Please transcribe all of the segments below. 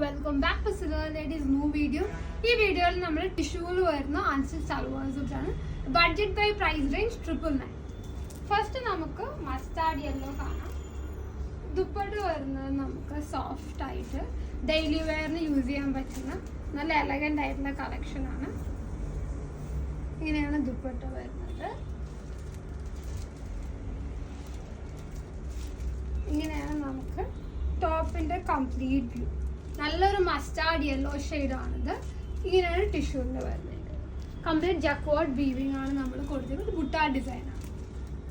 Welcome back to silver ladies new video. ഈ വീഡിയോയിൽ നമ്മൾ ടിഷ്യൂവിൽ വരുന്ന അൺസ്റ്റിച്ച് സൽവാർസ് ആണ്. Budget buy price range 999. First നമുക്ക് മസ്റ്റാർഡ് യെല്ലോ കാണാം. ദുപ്പട്ട വരുന്നത് നമുക്ക് സോഫ്റ്റ് ആയിട്ട് ഡെയിലി വെയറിന് യൂസ് ചെയ്യാൻ പറ്റുന്ന നല്ല എലഗൻ്റ് ആയിട്ടുള്ള കളക്ഷനാണ്. ഇങ്ങനെയാണ് ദുപ്പട്ട വരുന്നത്. ഇങ്ങനെയാണ് നമുക്ക് ടോപ്പിന്റെ കംപ്ലീറ്റ് വ്യൂ. നല്ലൊരു മസ്റ്റാർഡ് യെല്ലോ ഷെയ്ഡാണിത്. ഇങ്ങനെയാണ് ടിഷ്യൂവിൻ്റെ വരുന്നത്. കംപ്ലീറ്റ് ജക്വാർഡ് വീവിംഗ് ആണ് നമ്മൾ കൊടുത്തിട്ടുള്ളത്. ബുട്ട ഡിസൈൻ ആണ്.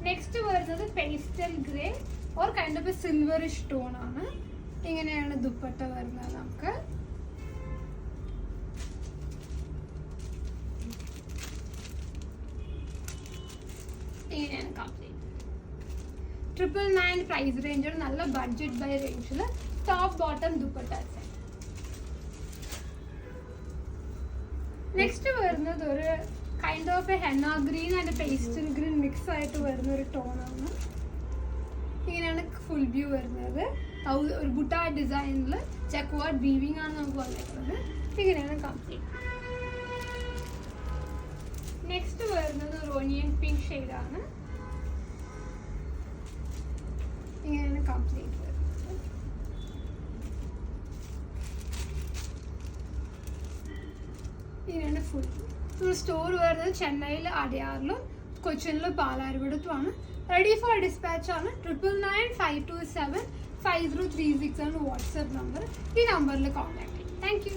നെക്സ്റ്റ് വരുന്നത് pastel grey or kind of silverish tone ആണ്. ഇങ്ങനെയാണ് ദുപ്പട്ട വരുന്നത്. നമുക്ക് ഇങ്ങനെയാണ് കംപ്ലീറ്റ് 999 പ്രൈസ് റേഞ്ചിൽ നല്ല ബഡ്ജറ്റ് ബൈ റേഞ്ചിൽ ടോപ്പ് ബോട്ടം ദുപ്പട്ട. നെക്സ്റ്റ് വരുന്നത് ഒരു kind of henna green and pastel green mix ആയിട്ട് വരുന്ന ഒരു ടോണാണ്. ഇങ്ങനെയാണ് ഫുൾ വ്യൂ വരുന്നത്. ഒരു ബുട്ട ഡിസൈനിൽ ചെക്വാർഡ് വീവിംഗ് ആണ് നമുക്ക് വന്നിട്ടുള്ളത്. ഇങ്ങനെയാണ് കംപ്ലീറ്റ്. നെക്സ്റ്റ് വരുന്നത് ഒരു ഓണിയൻ പിങ്ക് ഷെയ്ഡാണ്. ഇങ്ങനെയാണ് കംപ്ലീറ്റ് വരുന്നത്. ഇങ്ങനെയാണ് ഫുൾ. നമ്മുടെ സ്റ്റോർ വരുന്നത് ചെന്നൈയിൽ അടയാറിലും കൊച്ചിനിലും പാലാരിവട്ടത്തുമാണ്. റെഡി ഫോർ ഡിസ്പാച്ച് ആണ്. 999-527-5036 ആണ് വാട്സാപ്പ് നമ്പർ. ഈ നമ്പറിൽ കോൺടാക്ട് ചെയ്യും. Thank you.